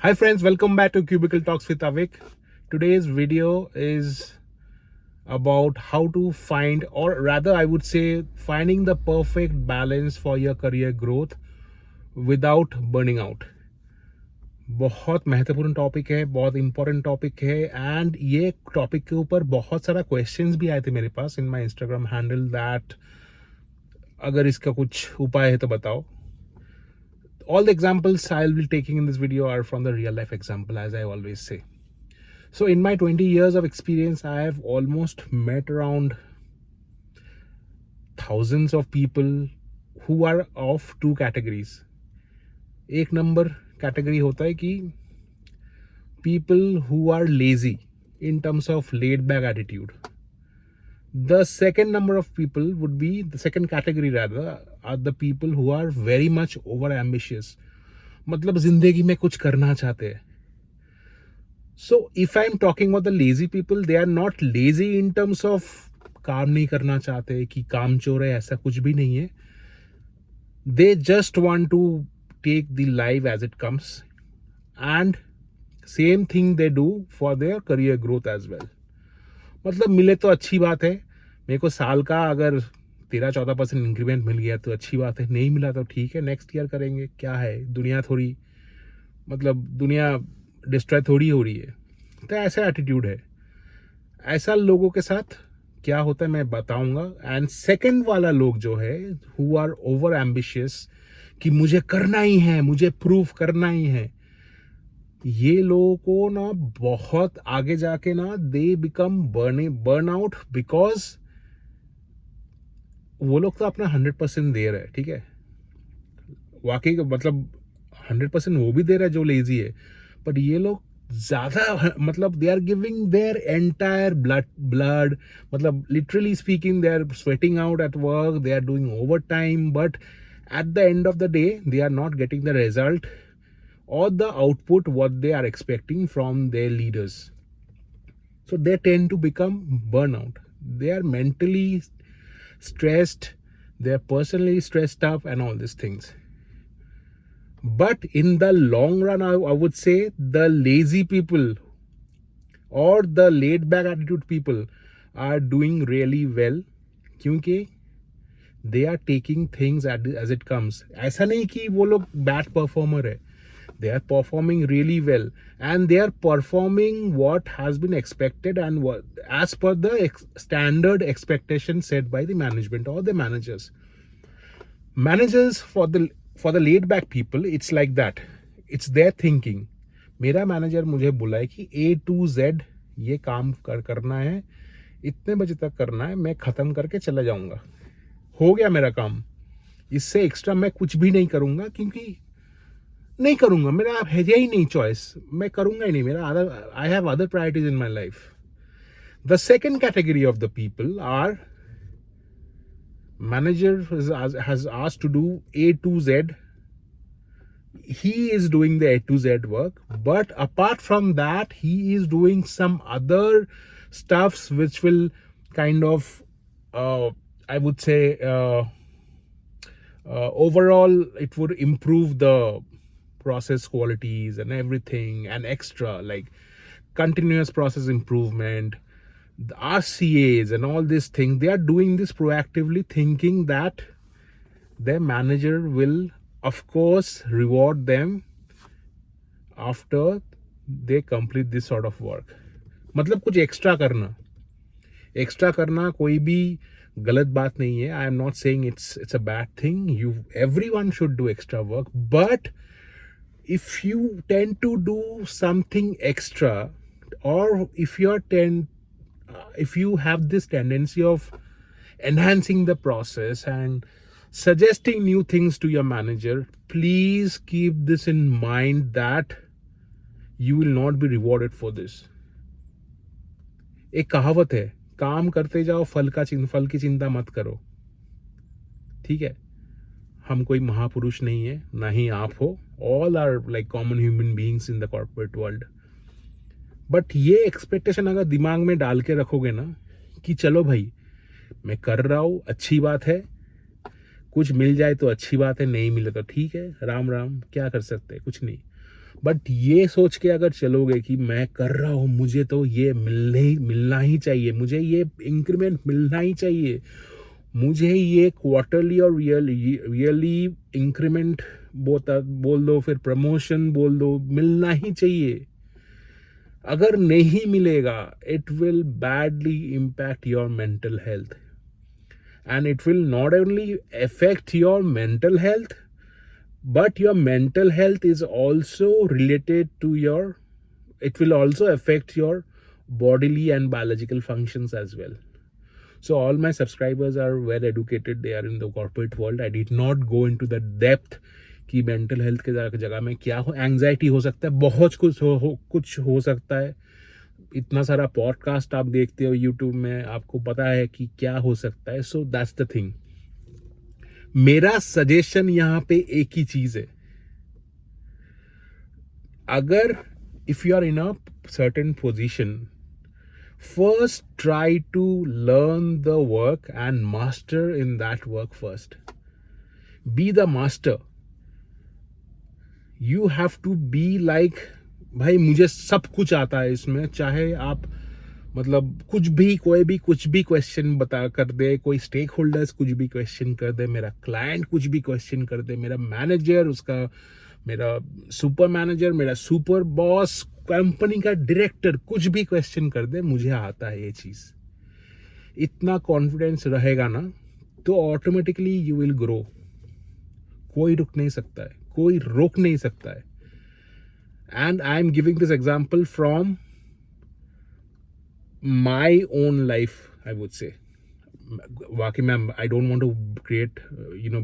Hi friends, welcome back to Cubicle Talks with Avik. Today's video is about how to find, or rather I would say finding the perfect balance for your career growth without burning out. बहुत महत्वपूर्ण topic है, बहुत important topic है and ये topic के ऊपर बहुत सारा क्वेश्चंस भी आए थे मेरे पास in my Instagram handle that अगर इसका कुछ उपाय है तो बताओ. All the examples I'll be taking in this video are from the real life example, as I always say. So in my 20 years of experience, I have almost met around thousands of people who are of two categories. एक number category होता है कि people who are lazy in terms of laid back attitude. The second number of people would be, the second category rather, are the people who are very much over ambitious. मतलब जिंदगी में कुछ करना चाहते हैं. So if I'm talking about the lazy people, they are not lazy in terms of काम नहीं करना चाहते कि काम चोर है, ऐसा कुछ भी नहीं है. They just want to take the life as it comes, and same thing they do for their career growth as well. मतलब मिले तो अच्छी बात है. मेरे को साल का अगर 13-14% इंक्रीमेंट मिल गया तो अच्छी बात है, नहीं मिला तो ठीक है, नेक्स्ट ईयर करेंगे. क्या है, दुनिया थोड़ी, मतलब दुनिया डिस्ट्रॉय थोड़ी हो रही है. तो ऐसा एटीट्यूड है. ऐसा लोगों के साथ क्या होता है मैं बताऊंगा. एंड सेकंड वाला लोग जो है हु आर ओवर एम्बिशियस कि मुझे करना ही है, मुझे प्रूफ करना ही है, ये लोगों को ना बहुत आगे जाके ना they become burn out. Because वो लोग तो अपना 100% दे रहे हैं, ठीक है, वाकई मतलब 100% वो भी दे रहा है जो लेजी है, बट ये लोग ज्यादा मतलब they are giving their entire blood, मतलब literally speaking they are sweating out at work, they are doing overtime, but at the end of the day they are not getting the result or the output what they are expecting from their leaders. So they tend to become burnout. They are mentally stressed, they are personally stressed up and all these things. But in the long run, I would say the lazy people or the laid back attitude people are doing really well, क्योंकि they are taking things as it comes. ऐसा नहीं कि वो लोग bad performer है. They are performing really well, and they are performing what has been expected and what as per the standard expectation set by the management or the managers. For the laid back people, it's like that. It's their thinking. मेरा manager मुझे बुलाए कि A to Z ये काम करना है, इतने बजे तक करना है, मैं ख़त्म करके चला जाऊंगा, हो गया मेरा काम. इससे एक्स्ट्रा मैं कुछ भी नहीं करूंगा, क्योंकि नहीं करूंगा, मेरा है ही नहीं चॉइस, मैं करूंगा ही नहीं, मेरा other, I have other priorities in my life. The second category of the people are manager has asked to do A to Z. He is doing the A to Z work, but apart from that he is doing some other stuffs which will kind of I would say overall it would improve the process qualities and everything, and extra like continuous process improvement, the RCAs and all these things. They are doing this proactively, thinking that their manager will of course reward them after they complete this sort of work. मतलब कुछ extra करना कोई भी गलत बात नहीं है. I am not saying it's a bad thing. Everyone should do extra work, but if you tend to do something extra, or if you have this tendency of enhancing the process and suggesting new things to your manager, please keep this in mind that you will not be rewarded for this. एक कहावत है, काम करते जाओ, फल की चिंता मत करो. ठीक है, हम कोई महापुरुष नहीं है, ना ही आप हो. All are like common human beings in the corporate world. But ये एक्सपेक्टेशन अगर दिमाग में डाल के रखोगे ना कि चलो भाई मैं कर रहा हूँ, अच्छी बात है, कुछ मिल जाए तो अच्छी बात है, नहीं मिले तो ठीक है, राम राम, क्या कर सकते हैं, कुछ नहीं. बट ये सोच के अगर चलोगे कि मैं कर रहा हूँ, मुझे तो ये मिलना ही चाहिए, मुझे ये इंक्रीमेंट मिलना ही चाहिए, मुझे ये क्वार्टरली और रियली इंक्रीमेंट बोल दो, फिर प्रमोशन बोल दो, मिलना ही चाहिए। अगर नहीं मिलेगा, it will badly impact your mental health, and it will not only affect your mental health, but your mental health is also related to your, it will also affect your bodily and biological functions as well. So all my subscribers are well educated, they are in the corporate world. I did not go into the depth कि mental health के जगह में क्या हो, anxiety हो सकता है, बहुत कुछ हो सकता है। इतना सारा पॉडकास्ट आप देखते हो यूट्यूब में, आपको पता है कि क्या हो सकता है। So that's the thing. मेरा सजेशन यहाँ पे एक ही चीज है, अगर if you are in a certain position, first try to learn the work and master in that work first. Be the master. You have to be like, भाई मुझे सब कुछ आता है इसमें, चाहे आप मतलब कुछ भी, कोई भी कुछ भी क्वेश्चन बता कर दे, कोई स्टेक होल्डर्स कुछ भी क्वेश्चन कर दे, मेरा क्लाइंट कुछ भी क्वेश्चन कर दे, मेरा मैनेजर, उसका मेरा सुपर मैनेजर, मेरा सुपर बॉस, कंपनी का डायरेक्टर कुछ भी क्वेश्चन कर दे, मुझे आता है ये चीज। इतना कॉन्फिडेंस रहेगा ना, तो ऑटोमेटिकली यू विल ग्रो। कोई रुक नहीं सकता है, कोई रोक नहीं सकता है। And I am giving this example from my own life, I would say. Waki ma'am, I don't want to create,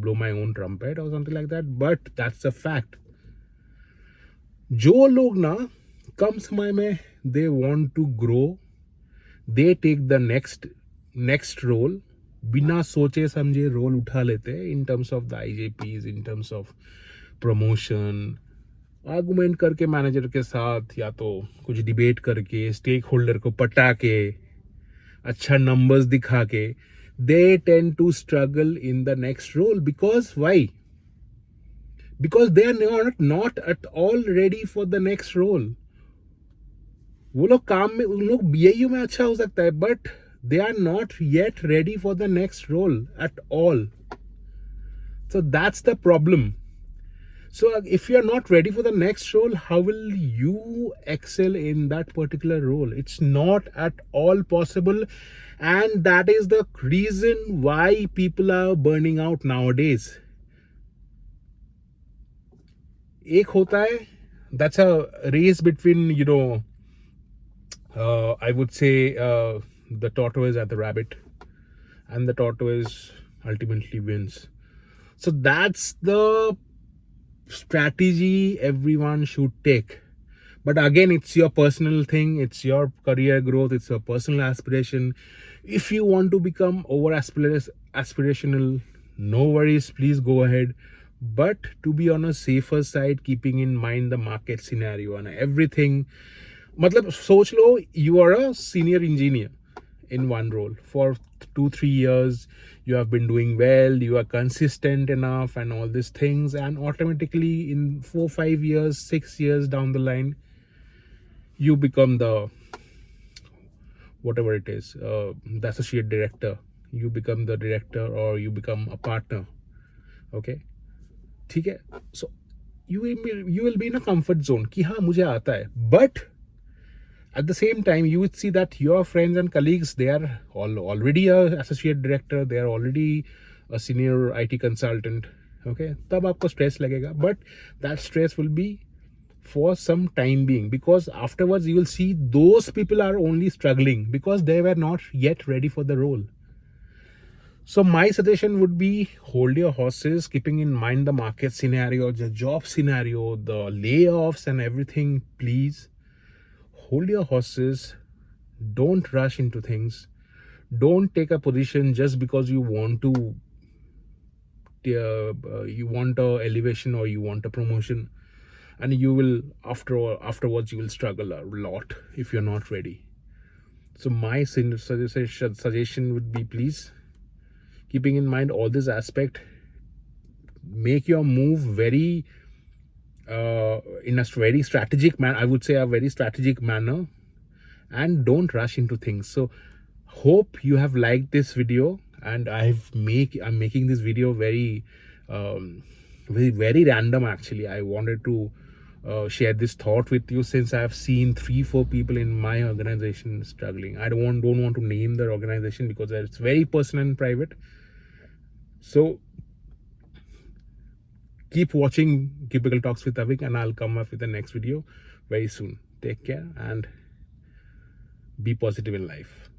blow my own trumpet or something like that, but that's a fact. जो लोग ना कम समय में they want to grow, they take the next role, बिना सोचे समझे role उठा लेते हैं, in terms of the IJPs, in terms of promotion, argument करके मैनेजर के साथ, या तो कुछ डिबेट करके, स्टेक होल्डर को पटा के, अच्छा नंबर्स दिखा के, they tend to struggle in the next role. Because why? Because they are not at all ready for the next role. वो लोग काम में, उन लोग BAU में अच्छा हो सकता है, but they are not yet ready for the next role at all. So that's the problem. So if you are not ready for the next role, how will you excel in that particular role? It's not at all possible. And that is the reason why people are burning out nowadays. एक होता है, that's a race between, I would say the tortoise and the rabbit. And the tortoise ultimately wins. So that's the strategy everyone should take. But again, it's your personal thing, it's your career growth, it's your personal aspiration. If you want to become over aspirational, no worries, please go ahead. But to be on a safer side, keeping in mind the market scenario and everything, मतलब सोच लो, you are a senior engineer in one role for 2-3 years, you have been doing well, you are consistent enough and all these things, and automatically in 4-5 years, 6 years down the line, you become the whatever it is, the associate director, you become the director, or you become a partner. Okay, ठीक है? So you will be in a comfort zone कि हाँ मुझे आता है, but at the same time you would see that your friends and colleagues, they are already a associate director, they are already a senior IT consultant. Okay, तब आपको stress लगेगा, but that stress will be for some time being, because afterwards you will see those people are only struggling because they were not yet ready for the role. So my suggestion would be, hold your horses, keeping in mind the market scenario, the job scenario, the layoffs and everything. Please hold your horses, don't rush into things, don't take a position just because you want to you want a elevation or you want a promotion, and you will afterwards you will struggle a lot if you're not ready. So my suggestion would be, please, keeping in mind all this aspect, make your move very in a very strategic manner. I would say a very strategic manner, and don't rush into things. So hope you have liked this video, and I'm making this video very very random. Actually, I wanted to share this thought with you, since I have seen 3-4 people in my organization struggling. I don't want to name their organization because it's very personal and private. So keep watching Cubicle Talks with Avik, and I'll come up with the next video very soon. Take care and be positive in life.